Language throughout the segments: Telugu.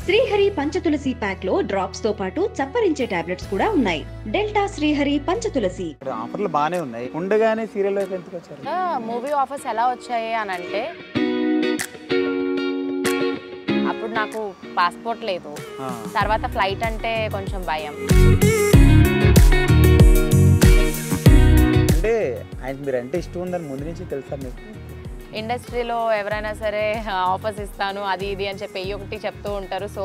శ్రీహరి పంచతులసి ప్యాక్ లో డ్రాప్స్ తో పాటు చప్పరించే టాబ్లెట్స్ కూడా ఉన్నాయి. డెల్టా శ్రీహరి పంచతులసి. ఆఫర్లు బానే ఉన్నాయి. ఉండగానే సీరియల్ వైపు ఎందుకు వచ్చారు? మూవీ ఆఫర్స్ ఎలా వచ్చాయి అని అంటే, అప్పుడు నాకు పాస్పోర్ట్ లేదు, తర్వాత ఫ్లైట్ అంటే కొంచెం భయం. అంటే ఆయనకి మీరు అంటే ఇష్టం ఉందని ముందు నుంచి తెలుసా మీకు? ఇండస్ట్రీలో ఎవరైనా సరే ఆఫర్స్ ఇస్తాను అది ఇది అని చెప్పి ఒకటి చెప్తూ ఉంటారు. సో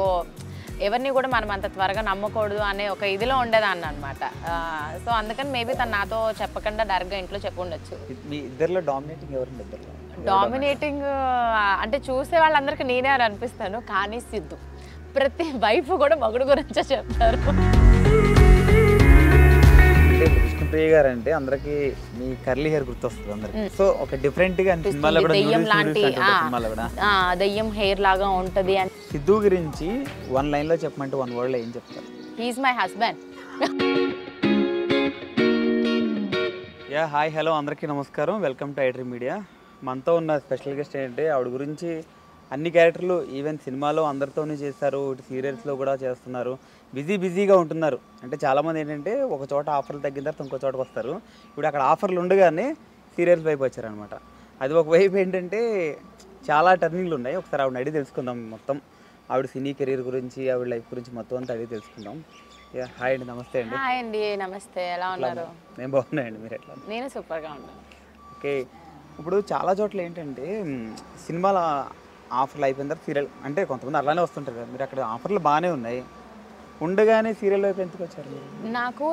ఎవరిని కూడా మనం అంత త్వరగా నమ్మకూడదు అనే ఒక ఇదిలో ఉండేదాన్ని అనమాట. సో అందుకని మేబీ తను నాతో చెప్పకుండా డైరెక్ట్గా ఇంట్లో చెప్పి ఉండొచ్చు. మీ ఇద్దరిలో డామినేటింగ్ ఎవరు? ఇద్దరిలో డామినేటింగ్ అంటే చూసే వాళ్ళందరికీ నేనే అని అనిపిస్తాను, కానీ సిద్ధు ప్రతి వైఫ్ కూడా మగుడు గురించే చెప్తారు. విష్ణుప్రియ గారు అంటే అందరికి మీ కర్లీ హెయిర్ గుర్తొస్తుంది అందరికి. సో ఒక డిఫరెంట్ గా దెయ్యం లాంటి దెయ్యం హెయిర్ లాగా ఉంటది. సిద్ధు గురించి వన్ లైన్ లో చెప్పమంటే వన్ వర్డ్ లో ఏం చెప్తారు? He is my husband. Yeah hi hello అందరికీ నమస్కారం, వెల్కమ్ టు ఐడ్రీమ్ మీడియా. మనతో ఉన్న స్పెషల్ గెస్ట్ ఏంటంటే ఆవిడ గురించి అన్ని క్యారెక్టర్లు ఈవెన్ సినిమాలో అందరితోనూ చేస్తారు, సీరియల్స్లో కూడా చేస్తున్నారు, బిజీగా ఉంటున్నారు. అంటే చాలామంది ఏంటంటే ఒక చోట ఆఫర్లు తగ్గిన తర్వాత ఇంకో చోటకు వస్తారు. ఇప్పుడు అక్కడ ఆఫర్లు ఉండగానే సీరియల్స్ వైపు వచ్చారనమాట. అది ఒక వైపు ఏంటంటే చాలా టర్నింగ్లు ఉన్నాయి. ఒకసారి ఆవిడ అడిగి తెలుసుకుందాం మొత్తం, ఆవిడ సినీ కెరీర్ గురించి, ఆవిడ లైఫ్ గురించి మొత్తం అంతా అడిగి తెలుసుకుందాం. హాయ్ అండి, నమస్తే అండి. హాయ్ అండి, నమస్తే. ఎలా ఉన్నారు? నేను బాగున్నాయండి, మీరు ఎట్లా? నేను సూపర్గా ఉన్నాను. ఓకే, ఇప్పుడు చాలా చోట్ల ఏంటంటే సినిమాల ఆఫర్లు అయిపోయిన తర్వాత సీరియల్ అంటే కొంతమంది అలానే వస్తుంటారు కదా, మీరు అక్కడ ఆఫర్లు బాగానే ఉన్నాయి, ఉండగానే సీరియల్ వైపు ఎందుకు వచ్చారు మీరు?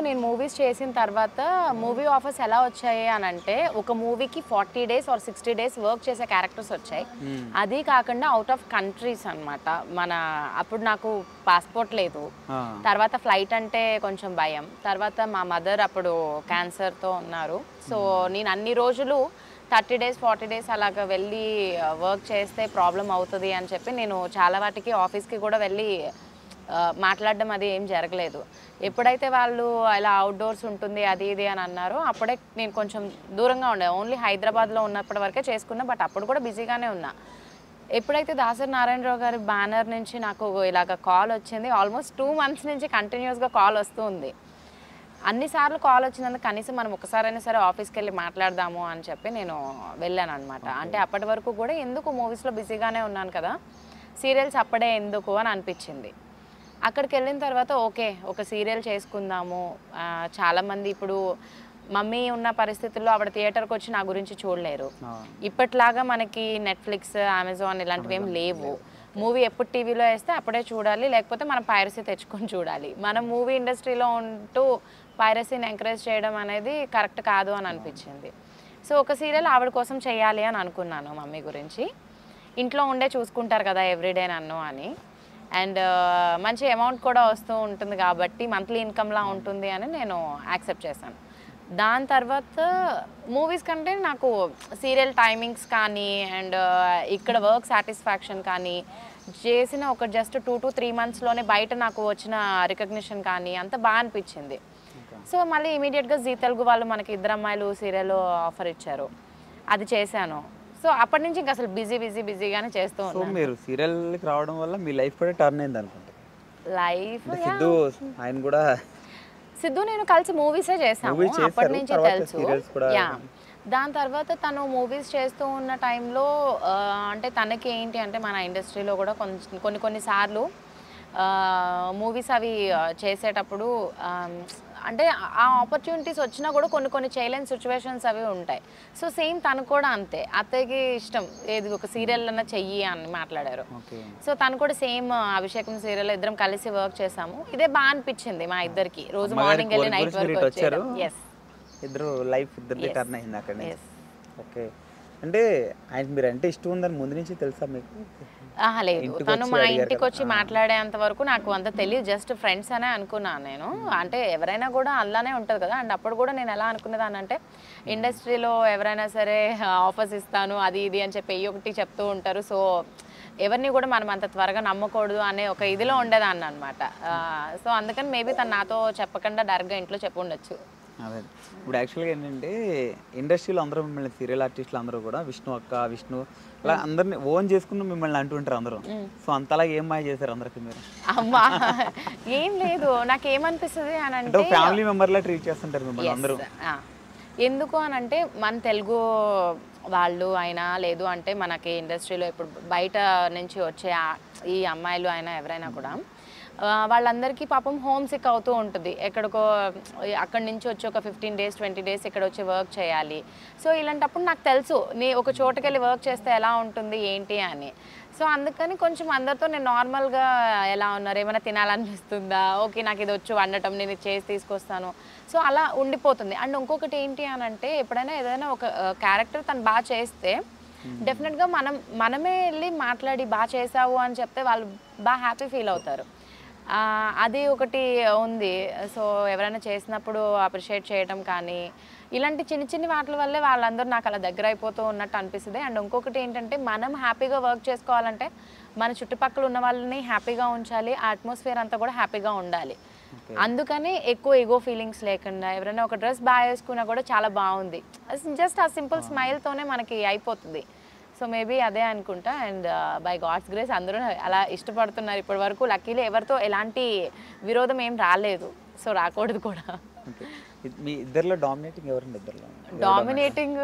నేను మూవీస్ చేసిన తర్వాత మూవీ ఆఫర్స్ ఎలా వచ్చాయి అని అంటే, ఒక మూవీకి 40 days or 60 days వర్క్ చేసే క్యారెక్టర్స్ వచ్చాయి. అది కాకుండా అవుట్ ఆఫ్ కంట్రీస్ అనమాట. అప్పుడు నాకు పాస్పోర్ట్ లేదు, తర్వాత ఫ్లైట్ అంటే కొంచెం భయం, తర్వాత మా మదర్ అప్పుడు క్యాన్సర్తో ఉన్నారు. సో నేను అన్ని రోజులు 30 days 40 days అలాగ వెళ్ళి వర్క్ చేస్తే ప్రాబ్లం అవుతుంది అని చెప్పి నేను చాలా వాటికి ఆఫీస్కి కూడా వెళ్ళి మాట్లాడడం అది ఏం జరగలేదు. ఎప్పుడైతే వాళ్ళు ఇలా అవుట్డోర్స్ ఉంటుంది అది ఇది అని అన్నారో అప్పుడే నేను కొంచెం దూరంగా ఉండే. ఓన్లీ హైదరాబాద్లో ఉన్నప్పటి వరకే చేసుకున్నా, బట్ అప్పుడు కూడా బిజీగానే ఉన్నా. ఎప్పుడైతే దాసరి నారాయణరావు గారి బ్యానర్ నుంచి నాకు ఇలాగ కాల్ వచ్చింది, ఆల్మోస్ట్ 2 months నుంచి కంటిన్యూస్గా కాల్ వస్తూ ఉంది. అన్నిసార్లు కాల్ వచ్చినందుకు కనీసం మనం ఒకసారైనా సరే ఆఫీస్కి వెళ్ళి మాట్లాడదాము అని చెప్పి నేను వెళ్ళాను అనమాట. అంటే అప్పటి వరకు కూడా ఎందుకు మూవీస్లో బిజీగానే ఉన్నాను కదా, సీరియల్స్ అప్పుడే ఎందుకు అని అనిపించింది. అక్కడికి వెళ్ళిన తర్వాత ఓకే ఒక సీరియల్ చేసుకుందాము. చాలామంది ఇప్పుడు మమ్మీ ఉన్న పరిస్థితుల్లో ఆవిడ థియేటర్కి వచ్చి నా గురించి చూడలేరు. ఇప్పట్లాగా మనకి నెట్ఫ్లిక్స్, అమెజాన్ ఇలాంటివి ఏం లేవు. మూవీ ఎప్పుడు టీవీలో వేస్తే అప్పుడే చూడాలి, లేకపోతే మనం పైరసీ తెచ్చుకొని చూడాలి. మనం మూవీ ఇండస్ట్రీలో ఉంటూ పైరసీని ఎంకరేజ్ చేయడం అనేది కరెక్ట్ కాదు అని అనిపించింది. సో ఒక సీరియల్ ఆవిడ కోసం చేయాలి అని అనుకున్నాను. మమ్మీ గురించి ఇంట్లో ఉండే చూసుకుంటారు కదా ఎవ్రీడే నన్ను అని, అండ్ మంచి అమౌంట్ కూడా వస్తూ ఉంటుంది కాబట్టి మంత్లీ ఇన్కమ్లా ఉంటుంది అని నేను యాక్సెప్ట్ చేశాను. దాని తర్వాత మూవీస్ కంటే నాకు సీరియల్ టైమింగ్స్ కానీ అండ్ ఇక్కడ వర్క్ సాటిస్ఫాక్షన్ కానీ, చేసిన ఒక జస్ట్ 2 to 3 monthsలోనే బయట నాకు వచ్చిన రికగ్నిషన్ కానీ అంత బాగా అనిపించింది. సో మళ్ళీ ఇమీడియట్గా జీ తెలుగు వాళ్ళు మనకి ఇద్దరు అమ్మాయిలు సీరియల్ ఆఫర్ ఇచ్చారు, అది చేశాను. సో అప్పటి నుంచి ఇంకా అసలు బిజీగానే చేస్తూ ఉన్నాను. మీరు సీరియల్కి రావడం వల్ల మీ లైఫ్ కూడా టర్న్ అయింది అనుకుంటా. లైఫ్ ఆయన కూడా సిద్ధు నేను కలిసి మూవీసే చేసాము, అప్పటి నుంచి తెలుసు. యా, దాని తర్వాత తను మూవీస్ చేస్తూ ఉన్న టైంలో అంటే తనకి ఏంటి అంటే మన ఇండస్ట్రీలో కూడా కొన్ని సార్లు మూవీస్ అవి చేసేటప్పుడు అంటే ఆ ఆపర్చునిటీస్ వచ్చినా కూడా కొన్ని చేయలేని సిచ్యువేషన్స్ అవి ఉంటాయి. సో సేమ్ తను కూడా అంతే, అత్తయ్యకి ఇష్టం ఏది ఒక సీరియల్ అన్నా చెయ్యి అని మాట్లాడారు. సో తను కూడా సేమ్ అభిషేకం సీరియల్ ఇద్దరం కలిసి వర్క్ చేసాము. ఇదే బాగా అనిపించింది మా ఇద్దరికి, రోజు మార్నింగ్ వెళ్ళి నైట్ వరకు వచ్చారు. ఇద్దరు లైఫ్ ఇద్దరు టర్న్ అయింది అక్కడ. ఓకే, అంటే ఆయనకి మీరు అంటే ఇష్టం ఉందని ముందు నుంచి తెలుసా మీకు? లేదు, తను మా ఇంటికి వచ్చి మాట్లాడేంత వరకు నాకు అంత తెలియదు, జస్ట్ ఫ్రెండ్స్ అనే అనుకున్నాను నేను. అంటే ఎవరైనా కూడా అలానే ఉంటుంది కదా. అండ్ అప్పుడు కూడా నేను ఎలా అనుకునేదాన్ని అంటే, ఇండస్ట్రీలో ఎవరైనా సరే ఆఫర్స్ ఇస్తాను అది ఇది అని చెప్పి ఒకటి చెప్తూ ఉంటారు. సో ఎవరిని కూడా మనం అంత త్వరగా నమ్మకూడదు అనే ఒక ఇదిలో ఉండేదాన్ని అనమాట. సో అందుకని మేబీ తను నాతో చెప్పకుండా డైరెక్ట్గా ఇంట్లో చెప్పి ఉండొచ్చు. అదే ఇప్పుడు యాక్చువల్గా ఏంటంటే ఇండస్ట్రీలో అందరూ మిమ్మల్ని సీరియల్ ఆర్టిస్టులు అందరూ కూడా విష్ణు అక్క, విష్ణు అలా అందరిని ఓన్ చేసుకుని మిమ్మల్ని అంటుంటారు అందరూ. సో అంతలా ఏం మాయ చేశారు అందరికి మీరు? అమ్మా ఏం లేదు, నాకేమనిపిస్తుంది అని అంటే ఫ్యామిలీ మెంబర్ లా ట్రీట్ చేస్తుంటారు మిమ్మల్ని అందరూ. ఎందుకు అని అంటే మన తెలుగు వాళ్ళు అయినా లేదు అంటే మనకి ఇండస్ట్రీలో ఇప్పుడు బయట నుంచి వచ్చే ఈ అమ్మాయిలు అయినా ఎవరైనా కూడా వాళ్ళందరికీ పాపం హోమ్ సిక్ అవుతూ ఉంటుంది. ఎక్కడికో అక్కడి నుంచి వచ్చి ఒక 15 days 20 days ఇక్కడ వచ్చి వర్క్ చేయాలి. సో ఇలాంటప్పుడు నాకు తెలుసు ఒక చోటుకి వెళ్ళి వర్క్ చేస్తే ఎలా ఉంటుంది ఏంటి అని. సో అందుకని కొంచెం అందరితో నేను నార్మల్గా ఎలా ఉన్నారు, ఏమైనా తినాలనిపిస్తుందా, ఓకే నాకు ఇది వచ్చి వండటం, నేను ఇది చేసి తీసుకొస్తాను, సో అలా ఉండిపోతుంది. అండ్ ఇంకొకటి ఏంటి అని అంటే ఎప్పుడైనా ఏదైనా ఒక క్యారెక్టర్ తను బాగా చేస్తే డెఫినెట్గా మనమే వెళ్ళి మాట్లాడి బాగా చేసావు అని చెప్తే వాళ్ళు బాగా హ్యాపీ ఫీల్ అవుతారు. అది ఒకటి ఉంది. సో ఎవరైనా చేసినప్పుడు అప్రిషియేట్ చేయడం కానీ ఇలాంటి చిన్న చిన్న వాటి వల్లే వాళ్ళందరూ నాకు అలా దగ్గర అయిపోతూ ఉన్నట్టు అనిపిస్తుంది. అండ్ ఇంకొకటి ఏంటంటే మనం హ్యాపీగా వర్క్ చేసుకోవాలంటే మన చుట్టుపక్కల ఉన్న వాళ్ళని హ్యాపీగా ఉంచాలి, ఆ అట్మాస్ఫియర్ అంతా కూడా హ్యాపీగా ఉండాలి. అందుకని ఎక్కువ ఈగో ఫీలింగ్స్ లేకుండా ఎవరైనా ఒక డ్రెస్ బాగా వేసుకున్నా కూడా చాలా బాగుంది, జస్ట్ ఆ సింపుల్ స్మైల్తోనే మనకి అయిపోతుంది. సో మేబీ అదే అనుకుంటా. అండ్ బై గాడ్స్ గ్రేస్ అందరూ అలా ఇష్టపడుతున్నారు ఇప్పటి వరకు. లక్కీలీ ఎవరితో ఎలాంటి విరోధం ఏం రాలేదు, సో రాకూడదు కూడా. మీ ఇద్దరిలో డామినేటింగ్ ఎవరండి? ఇద్దరిలో డామినేటింగ్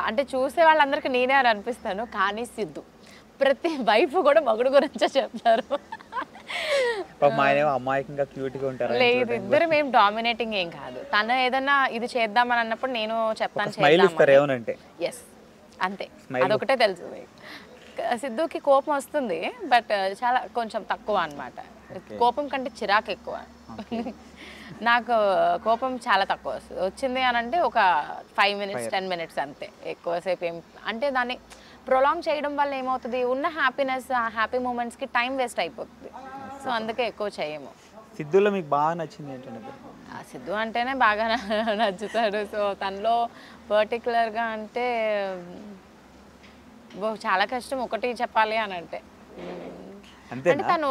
అంటే చూసే వాళ్ళందరికీ నేనే అని అనిపిస్తాను, కానీ సిద్ధు ప్రతి వైఫ్ కూడా మగుడు గురించే చెప్తారు. అమ్మాయికంగా క్యూట్గా ఉంటారు. లేదు, ఇద్దరు మేము డామినేటింగ్ ఏం కాదు. తను ఏదన్నా ఇది చేద్దామని అన్నప్పుడు నేను చెప్తాను ఎస్ అంతే, అదొకటే తెలుసు. సిద్ధుకి కోపం వస్తుంది బట్ చాలా కొంచెం తక్కువ అన్నమాట. కోపం కంటే చిరాకు ఎక్కువ. నాకు కోపం చాలా తక్కువ వచ్చింది అని అంటే ఒక 5 minutes 10 minutes అంతే, ఎక్కువసేపు ఏం అంటే దాన్ని ప్రొలాంగ్ చేయడం వల్ల ఏమవుతుంది, ఉన్న హ్యాపీనెస్ ఆ హ్యాపీ మూమెంట్స్కి టైం వేస్ట్ అయిపోతుంది. సో అందుకే ఎక్కువ చేయము. సిద్ధులో మీకు బాగా నచ్చింది ఏంటంటే? సిద్ధు అంటేనే బాగా నచ్చుతాడు. సో తనలో పర్టికులర్గా అంటే చాలా కష్టం ఒకటి చెప్పాలి అని అంటే తను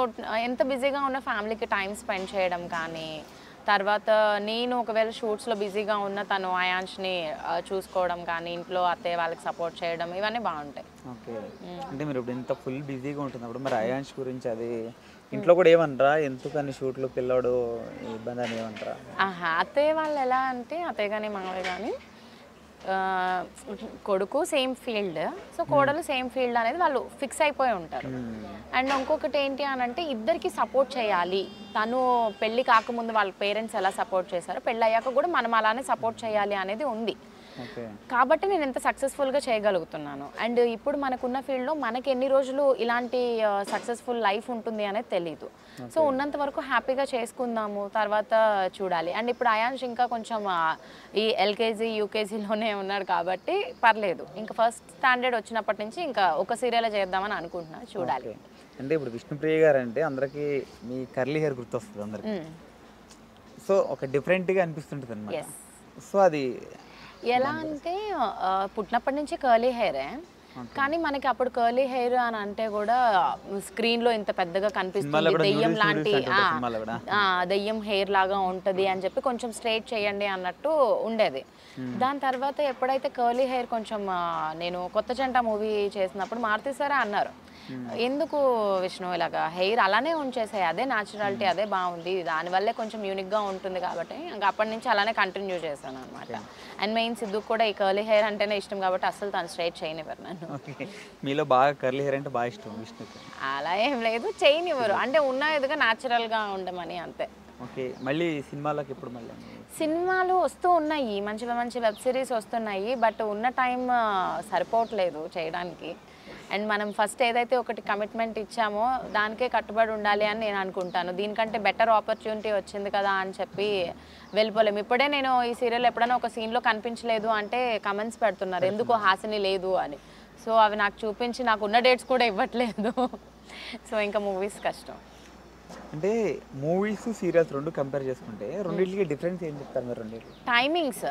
ఎంత బిజీగా ఉన్న ఫ్యామిలీకి టైం స్పెండ్ చేయడం కానీ, తర్వాత నేను ఒకవేళ షూట్స్లో బిజీగా ఉన్న తను అయాన్ష్ని చూసుకోవడం కానీ, ఇంట్లో అత్తయ్య వాళ్ళకి సపోర్ట్ చేయడం, ఇవన్నీ బాగుంటాయి. ఓకే, అంటే మీరు ఇప్పుడు ఇంత ఫుల్ బిజీగా ఉంటున్నప్పుడు మరి అయాన్ష్ గురించి అది ఇంట్లో కూడా ఏమంటారా, ఎందుకని షూట్లు పిల్లాడు ఇబ్బంది అని ఏమంటారా? అత్తయ్య వాళ్ళు ఎలా అంటే అత్తయ్య కానీ మామయ్య కానీ కొడుకు సేమ్ ఫీల్డ్, సో కోడలు సేమ్ ఫీల్డ్ అనేది వాళ్ళు ఫిక్స్ అయిపోయి ఉంటారు. అండ్ ఇంకొకటి ఏంటి అని అంటే ఇద్దరికి సపోర్ట్ చేయాలి. తను పెళ్ళి కాకముందు వాళ్ళ పేరెంట్స్ ఎలా సపోర్ట్ చేశారో పెళ్ళి అయ్యాక కూడా మనం అలానే సపోర్ట్ చేయాలి అనేది ఉంది. కాబట్టి నేను ఎంత సక్సెస్ఫుల్గా చేయగలుగుతున్నాను. అండ్ ఇప్పుడు మనకున్న ఫీల్డ్లో మనకి ఎన్ని రోజులు ఇలాంటి సక్సెస్ఫుల్ లైఫ్ ఉంటుంది అనేది తెలీదు. సో ఉన్నంత వరకు హ్యాపీగా చేసుకుందాము, తర్వాత చూడాలి. అండ్ ఇప్పుడు అయాన్ష్ ఇంకా కొంచెం ఈ LKG UKGలోనే ఉన్నాడు కాబట్టి పర్లేదు. ఇంకా ఫస్ట్ స్టాండర్డ్ వచ్చినప్పటి నుంచి ఇంకా ఒక సీరియల్ చేద్దామని అనుకుంటున్నా, చూడాలి. అంటే ఇప్పుడు విష్ణుప్రియ గారు అంటే అందరికి మీ కర్లీ హెయిర్ గుర్తొస్తుంది అందరికి. సో ఒక డిఫరెంట్గా అనిపిస్తుంటుంది అన్నమాట. సో అది ఎలా అంటే పుట్టినప్పటి నుంచి కర్లీ హెయిరే, కానీ మనకి అప్పుడు కర్లీ హెయిర్ అని అంటే కూడా స్క్రీన్లో ఇంత పెద్దగా కనిపిస్తుంది, దెయ్యం లాంటి దెయ్యం హెయిర్ లాగా ఉంటుంది అని చెప్పి కొంచెం స్ట్రైట్ చేయండి అన్నట్టు ఉండేది. దాని తర్వాత ఎప్పుడైతే కర్లీ హెయిర్ కొంచెం నేను కొత్త జంట మూవీ చేసినప్పుడు మారుతి సారే అన్నారు, ఎందుకు విష్ణు ఇలాగా హెయిర్ అలానే ఉంచేసాయి, అదే న్యాచురాలిటీ, అదే బాగుంది, దానివల్లే కొంచెం యూనిక్గా ఉంటుంది కాబట్టి ఇంకా అప్పటి నుంచి అలానే కంటిన్యూ చేశాను అనమాట. అండ్ మెయిన్ సిద్ధుకు కూడా ఈ కర్లీ హెయిర్ అంటేనే ఇష్టం కాబట్టి అసలు తను స్ట్రైట్ చేయనివ్వరు నన్ను. మీలో బాగా కర్లీ హెయిర్ అంటే బాగా ఇష్టం విష్ణుకి? అలా ఏం లేదు, చేయనివ్వరు, అంటే ఉన్న ఎదుగా న్యాచురల్గా ఉండమని అంతే. ఓకే, మళ్ళీ సినిమాలకు ఇప్పుడు మళ్ళీ సినిమాలు వస్తూ ఉన్నాయి, మంచి మంచి వెబ్ సిరీస్ వస్తున్నాయి, బట్ ఉన్న టైం సరిపోవట్లేదు చేయడానికి. అండ్ మనం ఫస్ట్ ఏదైతే ఒకటి కమిట్మెంట్ ఇచ్చామో దానికే కట్టుబడి ఉండాలి అని నేను అనుకుంటాను. దీనికంటే బెటర్ ఆపర్చునిటీ వచ్చింది కదా అని చెప్పి వెళ్ళిపోలేము. ఇప్పుడే నేను ఈ సీరియల్ ఎప్పుడైనా ఒక సీన్లో కనిపించలేదు అంటే కమెంట్స్ పెడుతున్నారు ఎందుకు హాసిని లేదు అని. సో అవి నాకు చూపించి నాకు ఉన్న డేట్స్ కూడా ఇవ్వట్లేదు. సో ఇంకా మూవీస్ కష్టం. అంటే మూవీస్ సీరియల్స్ రెండు కంపేర్ చేసుకుంటే రెండింటికి డిఫరెన్స్ ఏం చెప్తారు మీరు? రెండింటికి టైమింగ్స్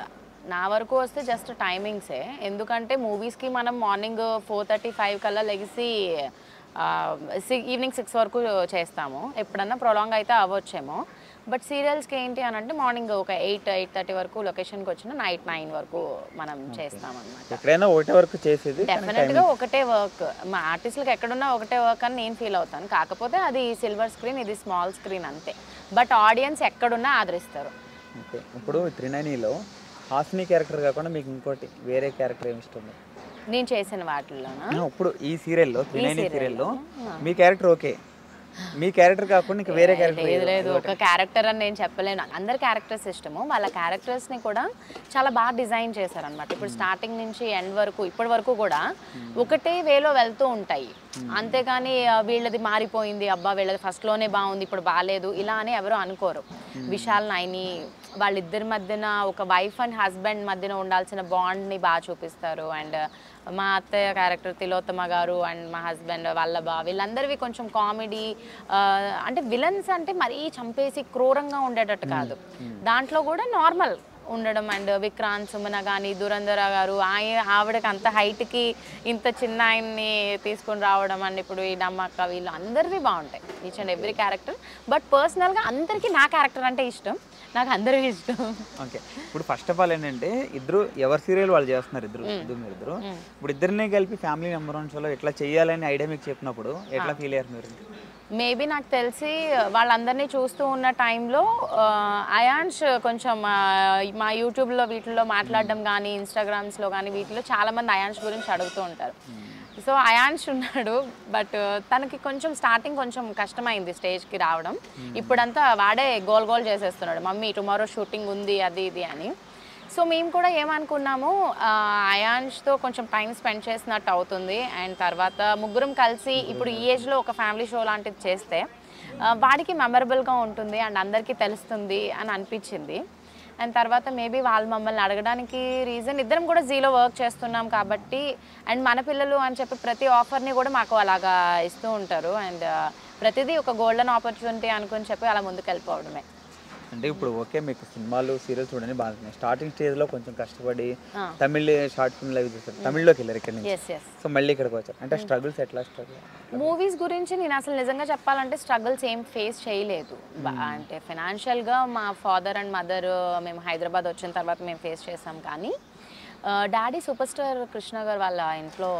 నా వరకు వస్తే జస్ట్ టైమింగ్సే. ఎందుకంటే మూవీస్కి మనం మార్నింగ్ 4:30-5 కల్లా లెగిసి ఈవినింగ్ 6 వరకు చేస్తాము, ఎప్పుడన్నా ప్రొలాంగ్ అయితే అవ్వచ్చేమో. బట్ సీరియల్స్కి ఏంటి అని అంటే మార్నింగ్ ఒక 8-8:30 వరకు లొకేషన్కి వచ్చిన నైట్ 9 వరకు మనం చేస్తామన్నమాట. ఎక్కడైనా ఒకటే వరకు చేసేది డెఫినెట్గా ఒకటే వర్క్, మా ఆర్టిస్టులకు ఎక్కడున్నా ఒకటే వర్క్ అని నేను ఫీల్ అవుతాను. కాకపోతే అది సిల్వర్ స్క్రీన్, ఇది స్మాల్ స్క్రీన్ అంతే. బట్ ఆడియన్స్ ఎక్కడున్నా ఆదరిస్తారు. ఓకే. ఇప్పుడు 390లో హాసిని క్యారెక్టర్ కాకుండా మీకు ఇంకోటి వేరే క్యారెక్టర్ ఏమి ఇష్టం? నేను చేసిన వాటిల్లోనా? ఇప్పుడు ఈ సీరియల్లో 390 సీరియల్లో మీ క్యారెక్టర్ ఓకే, మీ క్యారెక్టర్ కాకుండా ఇంకా వేరే క్యారెక్టర్ లేదు ఒక క్యారెక్టర్ అని నేను చెప్పలేను. అందరి క్యారెక్టర్స్ ఇష్టము, వాళ్ళ క్యారెక్టర్స్ని కూడా చాలా బాగా డిజైన్ చేశారనమాట. ఇప్పుడు స్టార్టింగ్ నుంచి ఎండ్ వరకు ఇప్పటి వరకు కూడా ఒకటే వేలో వెళ్తూ ఉంటాయి. అంతేగాని వీళ్ళది మారిపోయింది, అబ్బా వీళ్ళది ఫస్ట్లోనే బాగుంది ఇప్పుడు బాగాలేదు ఇలా అని ఎవరు అనుకోరు. విశాల్ నైని వాళ్ళిద్దరి మధ్యన ఒక వైఫ్ అండ్ హస్బెండ్ మధ్యన ఉండాల్సిన బాండ్ని బాగా చూపిస్తారు. అండ్ మా అత్తయ్య క్యారెక్టర్ తిలోత్తమ గారు అండ్ మా హస్బెండ్ వల్లభ వీళ్ళందరివి కొంచెం కామెడీ, అంటే విలన్స్ అంటే మరీ చంపేసి క్రూరంగా ఉండేటట్టు కాదు, దాంట్లో కూడా నార్మల్ ఉండడం. అండ్ విక్రాంత్ సుమన కానీ దురంధర గారు ఆవిడకి అంత హైట్కి ఇంత చిన్న ఆయన్ని తీసుకొని రావడం, అండ్ ఇప్పుడు ఈ నమ్మక్క వీళ్ళు అందరివి బాగుంటాయి, each and every character. But పర్సనల్గా అందరికీ నా క్యారెక్టర్ అంటే ఇష్టం, నాకు అందరూ ఇష్టం. ఓకే. ఇప్పుడు ఫస్ట్ ఆఫ్ ఆల్ ఏంటంటే ఇద్దరు ఎవరి సీరియల్ వాళ్ళు చేస్తున్నారు, మీరిద్దరు ఇప్పుడు ఇద్దరిని కలిపి ఫ్యామిలీ నెంబర్ 1 షోలో ఎట్లా చేయాలని ఐడియా మీకు చెప్పినప్పుడు ఎట్లా ఫీల్ అయ్యారు మీరు? మేబీ నాకు తెలిసి వాళ్ళందరినీ చూస్తూ ఉన్న టైంలో అయాన్ష్ కొంచెం మా యూట్యూబ్లో వీటిల్లో మాట్లాడడం కానీ ఇన్స్టాగ్రామ్స్లో కానీ వీటిలో చాలామంది అయాన్ష్ గురించి అడుగుతూ ఉంటారు. సో అయాన్ష్ ఉన్నాడు, బట్ తనకి కొంచెం స్టార్టింగ్ కొంచెం కష్టమైంది స్టేజ్కి రావడం. ఇప్పుడంతా వాడే గోల్ చేసేస్తున్నాడు, మమ్మీ టుమారో షూటింగ్ ఉంది అది ఇది అని. సో మేము కూడా ఏమనుకున్నాము, అయాన్ష్తో కొంచెం టైం స్పెండ్ చేసినట్టు అవుతుంది. అండ్ తర్వాత ముగ్గురం కలిసి ఇప్పుడు ఈ ఏజ్లో ఒక ఫ్యామిలీ షో లాంటిది చేస్తే వాడికి మెమరబుల్గా ఉంటుంది అండ్ అందరికీ తెలుస్తుంది అని అనిపించింది. అండ్ తర్వాత మేబీ వాళ్ళు మమ్మల్ని అడగడానికి రీజన్ ఇద్దరం కూడా జీలో వర్క్ చేస్తున్నాం కాబట్టి, అండ్ మన పిల్లలు అని చెప్పి ప్రతి ఆఫర్ని కూడా మాకు అలాగా ఇస్తూ ఉంటారు. అండ్ ప్రతిదీ ఒక గోల్డెన్ ఆపర్చునిటీ అనుకుని చెప్పి అలా ముందుకు వెళ్ళిపోవడమే. అంటే ఇప్పుడు ఓకే మీకు సినిమాలు సీరియల్స్ చూడండి బాగున్నాయి, స్టార్టింగ్ స్టేజ్లో కొంచెం కష్టపడి తమిళ్ షార్ట్ ఫిల్మ్లు అవి చూస్తారు, తమిళ్లోకి వెళ్ళారు ఇక్కడ నుంచి, సో మళ్ళీ ఇక్కడికి వచ్చారు. అంటే స్ట్రగుల్స్ ఎట్లా? మూవీస్ గురించి నేను అసలు నిజంగా చెప్పాలంటే స్ట్రగుల్స్ ఏం ఫేస్ చేయలేదు. అంటే ఫైనాన్షియల్గా మా ఫాదర్ అండ్ మదర్ మేము హైదరాబాద్ వచ్చిన తర్వాత మేము ఫేస్ చేసాం. కానీ డాడీ సూపర్ స్టార్ కృష్ణ గారు వాళ్ళ ఇంట్లో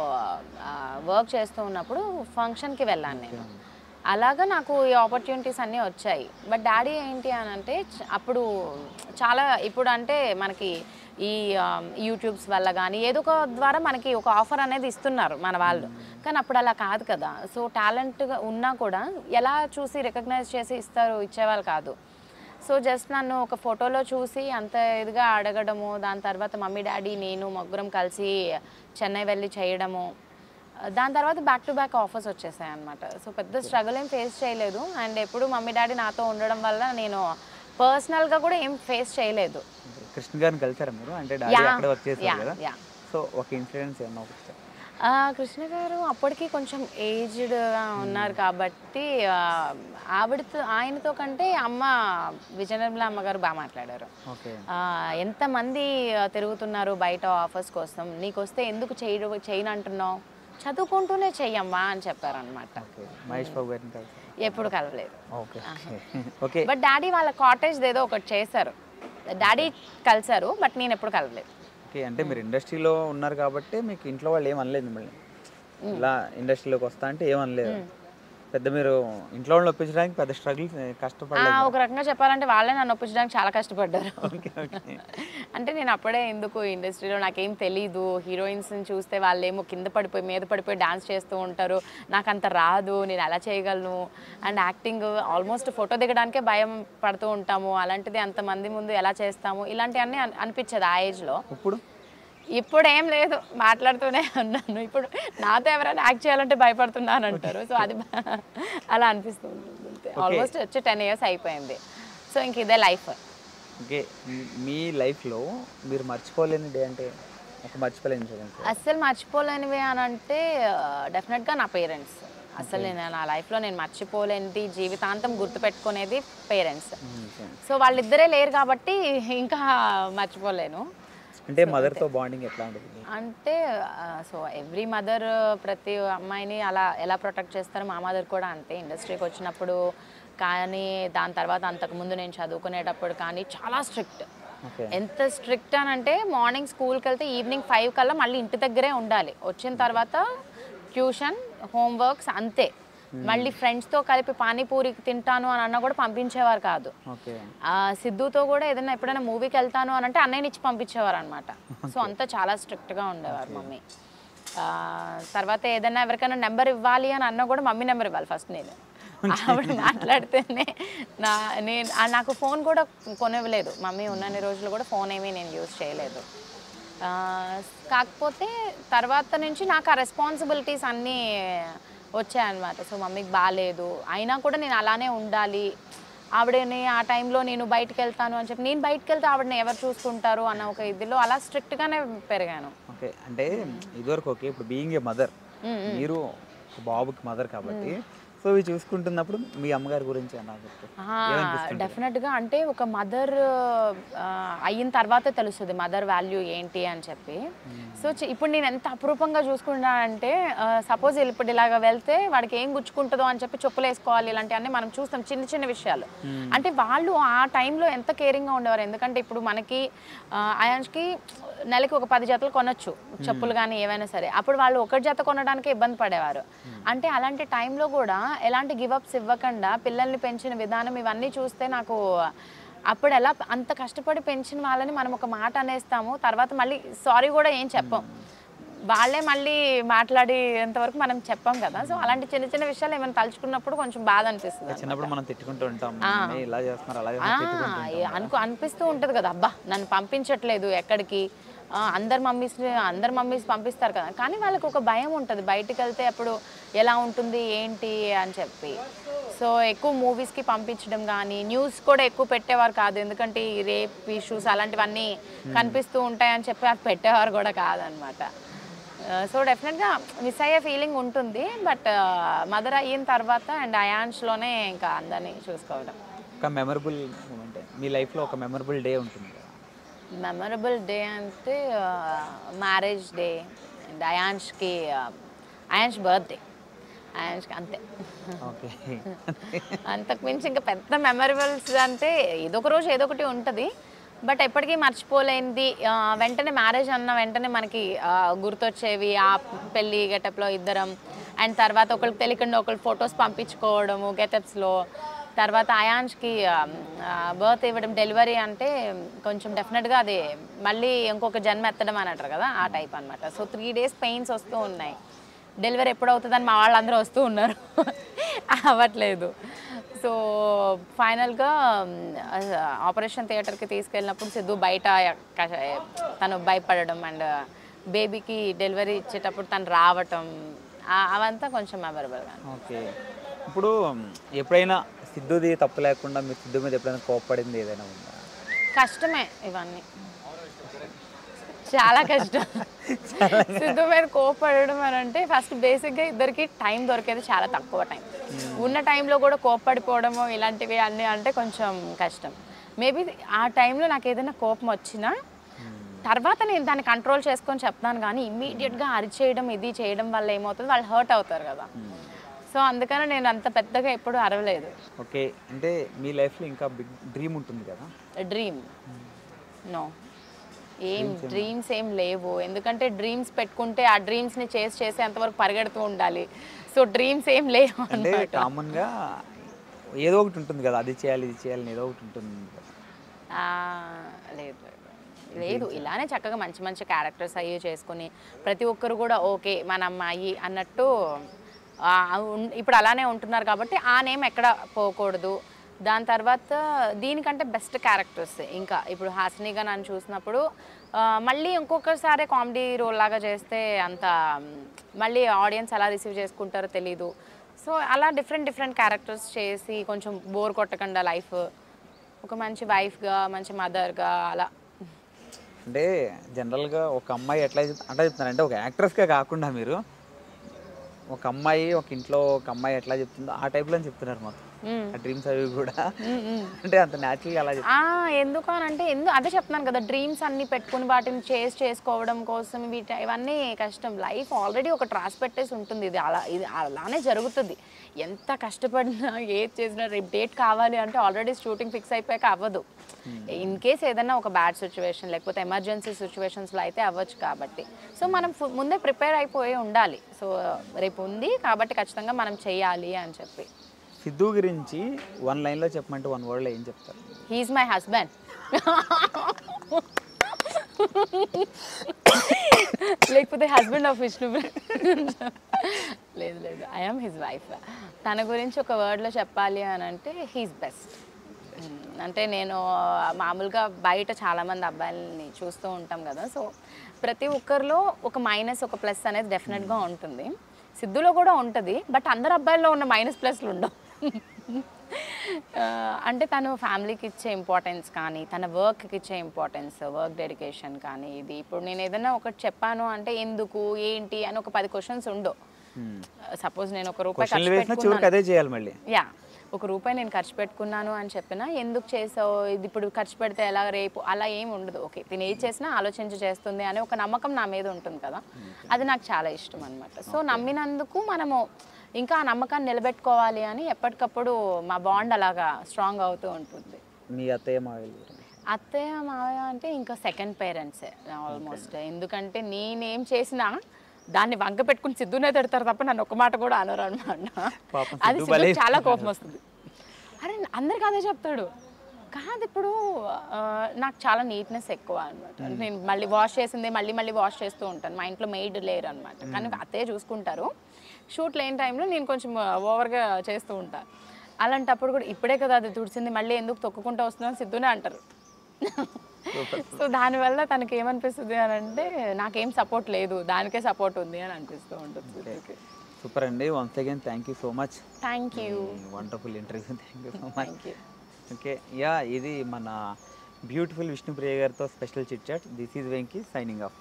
వర్క్ చేస్తూ ఉన్నప్పుడు ఫంక్షన్కి వెళ్ళాను నేను. అలాగా నాకు ఈ ఆపర్చునిటీస్ అన్నీ వచ్చాయి. బట్ డాడీ ఏంటి అని అంటే అప్పుడు చాలా ఇప్పుడు అంటే మనకి ఈ యూట్యూబ్స్ వల్ల కానీ ఏదో ఒక ద్వారా మనకి ఒక ఆఫర్ అనేది ఇస్తున్నారు మన వాళ్ళు, కానీ అప్పుడు అలా కాదు కదా. సో టాలెంట్గా ఉన్నా కూడా ఎలా చూసి రికగ్నైజ్ చేసి ఇచ్చేవాళ్ళు కాదు. సో జస్ట్ నన్ను ఒక ఫోటోలో చూసి అంత ఇదిగా అడగడము, దాని తర్వాత మమ్మీ డాడీ నేను ముగ్గురం కలిసి చెన్నై వెళ్ళి చేయడము, దాని తర్వాత బ్యాక్ టు బ్యాక్ ఆఫర్స్ వచ్చేసాయి అనమాట. సో పెద్ద స్ట్రగుల్ ఏం ఫేస్ చేయలేదు. అండ్ ఎప్పుడు మమ్మీ డాడీ నాతో ఉండడం వల్ల నేను పర్సనల్గా కూడా ఏం ఫేస్ చేయలేదు. కృష్ణ గారిని కలిసారా మీరు? అంటే డాడీ అక్కడ వర్క్ చేశారు కదా, సో ఒక ఇన్సిడెంట్స్ ఏమన్నా ఒకటి? కృష్ణ గారు అప్పటికి కొంచెం ఏజ్డ్గా ఉన్నారు కాబట్టి ఆయనతో కంటే అమ్మ విజయనిర్మల అమ్మగారు బాగా మాట్లాడారు. ఎంతమంది తిరుగుతున్నారు బయట ఆఫర్స్ కోసం, నీకు వస్తే ఎందుకు చేయను అంటున్నావు, చదువుకుంటూనే చెయ్యమ్మా అని చెప్పారనమాట. మహేష్ బాబు గారిని ఎప్పుడు కలవలేదు. ఓకే. బట్ డాడీ వాళ్ళ కాటేజ్ ఏదో ఒకటి చేశారు, డాడీ కలిసారు, బట్ నేను ఎప్పుడు కలవలేదు. ఓకే. అంటే మీరు ఇండస్ట్రీలో ఉన్నారు కాబట్టి మీకు ఇంట్లో వాళ్ళు ఏమనలేదు మిమ్మల్ని ఇలా ఇండస్ట్రీలోకి వస్తా అంటే ఏమనలేదు? పెద్ద మీరు ఇంట్లో వాళ్ళని ఒప్పించడానికి పెద్ద స్ట్రగుల్స్ కష్టపడ్డారు? ఒక రకంగా చెప్పాలంటే వాళ్ళే నన్ను ఒప్పించడానికి చాలా కష్టపడ్డారు. అంటే నేను అప్పుడే ఎందుకు ఇండస్ట్రీలో నాకేం తెలీదు, హీరోయిన్స్ని చూస్తే వాళ్ళేమో కింద పడిపోయి మీద పడిపోయి డాన్స్ చేస్తూ ఉంటారు, నాకు అంత రాదు, నేను ఎలా చేయగలను, అండ్ యాక్టింగ్ ఆల్మోస్ట్ ఫోటో దిగడానికే భయం పడుతూ ఉంటాము, అలాంటిది అంతమంది ముందు ఎలా చేస్తాము, ఇలాంటివన్నీ అనిపించేది ఆ ఏజ్లో. ఇప్పుడు ఏం లేదు, మాట్లాడుతూనే ఉన్నాను. ఇప్పుడు నాతో ఎవరైనా యాక్ట్ చేయాలంటే భయపడుతున్నాను అంటారు. సో అది అలా అనిపిస్తూ ఉంటుంది. ఆల్మోస్ట్ వచ్చి 10 years అయిపోయింది. సో ఇంక ఇదే లైఫ్. ఓకే. మీ లైఫ్లో మీరు మర్చిపోలేని డే అంటే మర్చిపోలేని అస్సలు మర్చిపోలేనివి అని అంటే డెఫినెట్గా నా పేరెంట్స్. అసలు నేను నా లైఫ్లో నేను మర్చిపోలేనిది, జీవితాంతం గుర్తుపెట్టుకునేది పేరెంట్స్. సో వాళ్ళిద్దరే లేరు కాబట్టి ఇంకా మర్చిపోలేను. అంటే మదర్తో బాండింగ్ ఎట్లా ఉంటుంది అంటే సో ఎవ్రీ మదర్ ప్రతి అమ్మాయిని అలా ఎలా ప్రొటెక్ట్ చేస్తారో మా మదర్ కూడా అంతే. ఇండస్ట్రీకి వచ్చినప్పుడు కానీ దాని తర్వాత అంతకుముందు నేను చదువుకునేటప్పుడు కానీ చాలా స్ట్రిక్ట్. ఓకే. ఎంత స్ట్రిక్ట్ అని అంటే మార్నింగ్ స్కూల్కి వెళ్తే ఈవినింగ్ 5 కల్లా మళ్ళీ ఇంటి దగ్గరే ఉండాలి. వచ్చిన తర్వాత ట్యూషన్, హోంవర్క్స్ అంతే. మళ్ళీ ఫ్రెండ్స్తో కలిపి పానీపూరికి తింటాను అని అన్నా కూడా పంపించేవారు కాదు. ఓకే. సిద్ధుతో కూడా ఏదైనా ఎప్పుడైనా మూవీకి వెళ్తాను అని అంటే అన్నయ్యని ఇచ్చి పంపించేవారు అనమాట. సో అంతా చాలా స్ట్రిక్ట్గా ఉండేవారు మమ్మీ. తర్వాత ఏదైనా ఎవరికైనా నెంబర్ ఇవ్వాలి అని అన్నా కూడా మమ్మీ నెంబర్ ఇవ్వాలి ఫస్ట్. నేను ఆవిడ మాట్లాడితేనే నాకు ఫోన్ కూడా కొనివ్వలేదు మమ్మీ. ఉన్నన్ని రోజులు కూడా ఫోన్ ఏమీ నేను యూజ్ చేయలేదు. కాకపోతే తర్వాత నుంచి నాకు ఆ రెస్పాన్సిబిలిటీస్ అన్నీ వచ్చాయన్నమాట. సో మమ్మీకి బాగాలేదు అయినా కూడా నేను అలానే ఉండాలి. ఆవిడని ఆ టైంలో నేను బయటకు వెళ్తాను అని చెప్పి నేను బయటకు వెళ్తే ఆవిడని ఎవరు చూసుకుంటారు అన్న ఒక ఇదిలో అలా స్ట్రిక్ట్గానే పెరిగాను. ఓకే. అంటే ఇదివరకు ఓకే, ఇప్పుడు బీయింగ్ ఏ మదర్, మీరు బాబుకి మదర్ కాబట్టి సో ఇవి చూసుకుంటున్నప్పుడు మీ అమ్మగారి గురించి డెఫినెట్గా అంటే ఒక మదర్ అయిన తర్వాతే తెలుస్తుంది మదర్ వాల్యూ ఏంటి అని చెప్పి. సో ఇప్పుడు నేను ఎంత అపురూపంగా చూసుకుంటానంటే సపోజ్ ఇప్పుడు ఇలాగ వెళ్తే వాడికి ఏం గుచ్చుకుంటుందో అని చెప్పి చెప్పులు వేసుకోవాలి ఇలాంటివన్నీ మనం చూస్తాం, చిన్న చిన్న విషయాలు. అంటే వాళ్ళు ఆ టైంలో ఎంత కేరింగ్గా ఉండేవారు. ఎందుకంటే ఇప్పుడు మనకి అయాన్స్కి నెలకి ఒక 10 జతలు కొనొచ్చు చెప్పులు కానీ ఏవైనా సరే. అప్పుడు వాళ్ళు ఒకటి జత కొనడానికి ఇబ్బంది పడేవారు. అంటే అలాంటి టైంలో కూడా ఎలాంటి గివప్స్ ఇవ్వకుండా పిల్లల్ని పెంచిన విధానం ఇవన్నీ చూస్తే నాకు అప్పుడు ఎలా అంత కష్టపడి పెంచిన వాళ్ళని మనం ఒక మాట అనేస్తాము, తర్వాత మళ్ళీ సారీ కూడా ఏం చెప్పం, వాళ్ళే మళ్ళీ మాట్లాడేంతవరకు మనం చెప్పాం కదా. సో అలాంటి చిన్న చిన్న విషయాలు ఏమైనా తలుచుకున్నప్పుడు కొంచెం బాధ అనిపిస్తుంది. చిన్నప్పుడు మనం తిట్టుకుంటూ ఉంటాం, ఇలా చేస్తున్నారు అలా అనిపిస్తూ ఉంటుంది కదా, అబ్బా నన్ను పంపించట్లేదు ఎక్కడికి, అందరు మమ్మీస్ పంపిస్తారు కదా. కానీ వాళ్ళకి ఒక భయం ఉంటుంది బయటికి వెళ్తే అప్పుడు ఎలా ఉంటుంది ఏంటి అని చెప్పి. సో ఎక్కువ మూవీస్కి పంపించడం కానీ న్యూస్ కూడా ఎక్కువ పెట్టేవారు కాదు, ఎందుకంటే ఈ రేప్ ఇష్యూస్ అలాంటివన్నీ కనిపిస్తూ ఉంటాయని చెప్పి అది పెట్టేవారు కూడా కాదనమాట. సో డెఫినెట్గా మిస్ అయ్యే ఫీలింగ్ ఉంటుంది. బట్ మదర్ అయిన తర్వాత అండ్ అయాన్స్లోనే ఇంకా అందరినీ చూసుకోవడం. ఒక మెమరబుల్ మూమెంట్ మీ లైఫ్లో, ఒక మెమరబుల్ డే ఉంటుంది. మెమరబుల్ డే అంటే marriage day and Ayansh birthday, అయాన్ష్కి అంతే. అంతకు మించి ఇంకా పెద్ద మెమరబుల్స్ అంటే ఏదో ఒక రోజు ఏదో ఒకటి ఉంటుంది, బట్ ఎప్పటికీ మర్చిపోలేనిది వెంటనే మ్యారేజ్ అన్న వెంటనే మనకి గుర్తొచ్చేవి ఆ పెళ్ళి గెటప్లో ఇద్దరం, అండ్ తర్వాత ఒకరికి తెలియకుండా ఒకరికి ఫొటోస్ పంపించుకోవడము గెటప్స్లో. తర్వాత అయాన్ష్కి బర్త్ ఇవ్వడం, డెలివరీ అంటే కొంచెం డెఫినెట్గా అది మళ్ళీ ఇంకొక జన్మ ఎత్తడం అని అంటారు కదా, ఆ టైప్ అనమాట. సో 3 days పెయిన్స్ వస్తూ ఉన్నాయి. డెలివరీ ఎప్పుడు అవుతుందని మా వాళ్ళందరూ వస్తూ ఉన్నారు, అవ్వట్లేదు. సో ఫైనల్గా ఆపరేషన్ థియేటర్కి తీసుకెళ్ళినప్పుడు సిద్ధు బయట తను భయపడడం అండ్ బేబీకి డెలివరీ ఇచ్చేటప్పుడు తను రావటం అవంతా కొంచెం మెమరబుల్గా. ఓకే. ఇప్పుడు ఎప్పుడైనా సిద్ధుది తప్పు లేకుండా మీరు సిద్ధు మీద ఎప్పుడైనా కోప్పడింది ఏదైనా ఉందా? కష్టమే, ఇవన్నీ చాలా కష్టం. సిద్ధు మీద కోప్పడడం అని అంటే ఫస్ట్ బేసిక్గా ఇద్దరికి టైం దొరికేది చాలా తక్కువ టైం. ఉన్న టైంలో కూడా కోప్పడిపోవడము ఇలాంటివి అన్నీ అంటే కొంచెం కష్టం. మేబీ ఆ టైంలో నాకు ఏదైనా కోపం వచ్చినా తర్వాత నేను దాన్ని కంట్రోల్ చేసుకొని చెప్తాను, కానీ ఇమ్మీడియట్గా అరిచేయడం ఇది చేయడం వల్ల ఏమవుతుంది, వాళ్ళు హర్ట్ అవుతారు కదా. సో అందుకని నేను అంత పెద్దగా ఎప్పుడు అరవలేదు. ఓకే. అంటే మీ లైఫ్లో ఇంకా బిగ్ డ్రీమ్ ఉంటుంది కదా? డ్రీమ్ నో, డ్రీమ్స్ ఏం లేవు. ఎందుకంటే డ్రీమ్స్ పెట్టుకుంటే ఆ డ్రీమ్స్ని చేసేంతవరకు పరిగెడుతూ ఉండాలి. సో డ్రీమ్స్ ఏం లేవు. అంటే కామన్గా ఏదో ఒకటి ఉంటుంది కదా, అది చేయాలి ఇది చేయాలి ఏదో ఒకటి ఉంటుంది. లేదు, ఇలానే చక్కగా మంచి మంచి క్యారెక్టర్స్ అయ్యి చేసుకుని ప్రతి ఒక్కరు కూడా ఓకే మన అమ్మాయి అన్నట్టు ఇప్పుడు అలానే ఉంటున్నారు కాబట్టి ఆ నేమ్ ఎక్కడ పోకూడదు. దాని తర్వాత దీనికంటే బెస్ట్ క్యారెక్టర్స్ ఇంకా ఇప్పుడు హాసినిగా నన్ను చూసినప్పుడు మళ్ళీ ఇంకొకసారి కామెడీ రోల్ లాగా చేస్తే అంత మళ్ళీ ఆడియన్స్ ఎలా రిసీవ్ చేసుకుంటారో తెలీదు. సో అలా డిఫరెంట్ క్యారెక్టర్స్ చేసి కొంచెం బోర్ కొట్టకుండా లైఫ్ ఒక మంచి వైఫ్గా మంచి మదర్గా అలా. అంటే జనరల్గా ఒక అమ్మాయి ఎట్లా అంటే చెప్తున్నారంటే ఒక యాక్ట్రెస్గా కాకుండా మీరు ఒక అమ్మాయి ఒక ఇంట్లో ఒక అమ్మాయి ఎట్లా చెప్తుందో ఆ టైప్లో చెప్తున్నారు మాకు. ఆ డ్రీమ్స్ అవి కూడా అంటే అంత న్యాచురల్గా అలా ఎందుకు అని అంటే అదే చెప్తున్నాను కదా, డ్రీమ్స్ అన్ని పెట్టుకుని వాటిని చేసుకోవడం కోసం ఇవన్నీ కష్టం. లైఫ్ ఆల్రెడీ ఒక ట్రాస్ పెట్టేసి ఉంటుంది. ఇది అలానే జరుగుతుంది. ఎంత కష్టపడినా ఏది చేసినా రేపు డేట్ కావాలి అంటే ఆల్రెడీ షూటింగ్ ఫిక్స్ అయిపోయాక అవ్వదు. ఇన్ కేస్ ఏదైనా ఒక బ్యాడ్ సిచ్యువేషన్ లేకపోతే ఎమర్జెన్సీ సిచ్యువేషన్స్లో అయితే అవ్వచ్చు. కాబట్టి సో మనం ముందే ప్రిపేర్ అయిపోయి ఉండాలి. సో రేపు ఉంది కాబట్టి ఖచ్చితంగా మనం చెయ్యాలి అని చెప్పి. సిద్ధు గురించి 1 లైన్లో చెప్పమంటే 1 వర్డ్లో ఏం చెప్తారు? He is my husband. లేకపోతే హస్బెండ్ ఆఫ్ విష్ణు. లేదు ఐ యామ్ హిజ్ వైఫ్. తన గురించి ఒక వర్డ్లో చెప్పాలి అని అంటే హీఈస్ బెస్ట్. అంటే నేను మామూలుగా బయట చాలామంది అబ్బాయిలని చూస్తూ ఉంటాం కదా, సో ప్రతి ఒక్కరిలో ఒక మైనస్ ఒక ప్లస్ అనేది డెఫినెట్గా ఉంటుంది. సిద్ధులో కూడా ఉంటుంది, బట్ అందరు అబ్బాయిల్లో ఉన్న మైనస్ ప్లస్లు ఉండవు. అంటే తను ఫ్యామిలీకి ఇచ్చే ఇంపార్టెన్స్ కానీ తన వర్క్కి ఇచ్చే ఇంపార్టెన్స్, వర్క్ డెడికేషన్ కానీ ఇది ఇప్పుడు నేను ఏదైనా ఒకటి చెప్పాను అంటే ఎందుకు ఏంటి అని ఒక 10 క్వశ్చన్స్ ఉండవు. సపోజ్ నేను ఒక రూపాయి ఖర్చు పెట్టుకున్నాను, ఒక రూపాయి నేను ఖర్చు పెట్టుకున్నాను అని చెప్పినా ఎందుకు చేసావు, ఇది ఇప్పుడు ఖర్చు పెడితే ఎలా రేపు, అలా ఏమి ఉండదు. ఓకే తిని ఏది చేసినా ఆలోచించి చేస్తుంది అనే ఒక నమ్మకం నా మీద ఉంటుంది కదా, అది నాకు చాలా ఇష్టం అనమాట. సో నమ్మినందుకు మనము ఇంకా ఆ నమ్మకాన్ని నిలబెట్టుకోవాలి అని ఎప్పటికప్పుడు మా బాండ్ అలాగా స్ట్రాంగ్ అవుతూ ఉంటుంది. మీ అత్తయ్య మావయ్య అంటే ఇంకా సెకండ్ పేరెంట్సే ఆల్మోస్ట్. ఎందుకంటే నేనేం చేసినా దాన్ని వంక పెట్టుకుని సిద్ధునే తిడతారు తప్ప నన్ను ఒక మాట కూడా అనరు అనమాట. అది సిద్ధు చాలా కోపం వస్తుంది. అరే అందరికి అదే చెప్తాడు. కాదు ఇప్పుడు నాకు చాలా నీట్నెస్ ఎక్కువ అనమాట. నేను మళ్ళీ వాష్ చేసిందే మళ్ళీ వాష్ చేస్తూ ఉంటాను. మా ఇంట్లో మెయిడ్ లేరు అనమాట, కానీ అత్తయ్య చూసుకుంటారు. షూట్ లేని టైంలో నేను కొంచెం ఓవర్గా చేస్తూ ఉంటాను. అలాంటప్పుడు కూడా ఇప్పుడే కదా అది తుడిచింది మళ్ళీ ఎందుకు తొక్కుకుంటూ వస్తుందని సిద్ధునే అంటారు. సో దానివల్ల తనకి ఏమనిపిస్తుంది అని అంటే నాకేం సపోర్ట్ లేదు, దానికే సపోర్ట్ ఉంది అని అనిపిస్తూ ఉంటుంది. సూపర్ అండి. Once again thank you so much. Thank you. Wonderful interview. Thank you so much. Okay ఇది మన బ్యూటిఫుల్ విష్ణుప్రియ గారితో special chit chat. This is Venky signing of.